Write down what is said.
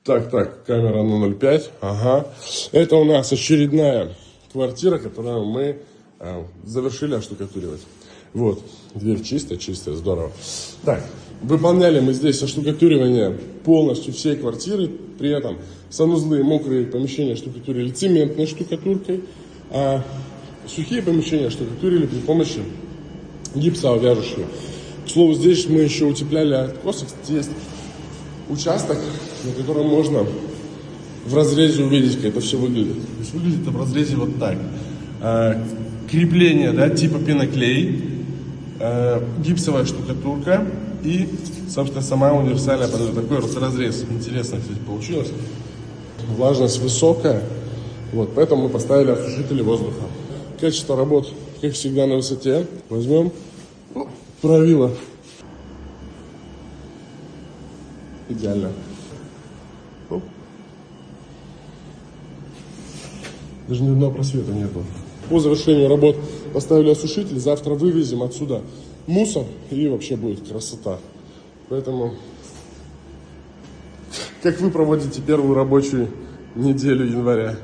Так, камера на 0,5. Ага. Это у нас очередная квартира, которую мы завершили оштукатуривать. Вот, дверь чистая, здорово. Так, выполняли мы здесь оштукатуривание полностью всей квартиры. При этом санузлы и мокрые помещения штукатурили цементной штукатуркой, а сухие помещения штукатурили при помощи гипсовяжущего. К слову, здесь мы еще утепляли откосы. Есть участок, на котором можно в разрезе увидеть, как это все выглядит. То есть выглядит это в разрезе вот так. Крепление, да, типа пеноклей, гипсовая штукатурка и, собственно, сама универсальная такой разрез. Интересно, кстати, получилось. Влажность высокая, вот, поэтому мы поставили осушители воздуха. Качество работ, как всегда, на высоте. Возьмем правило. Идеально. Оп. Даже ни одного просвета нету. По завершению работ поставили осушитель. Завтра вывезем отсюда мусор и вообще будет красота. Поэтому, как вы проводите первую рабочую неделю января?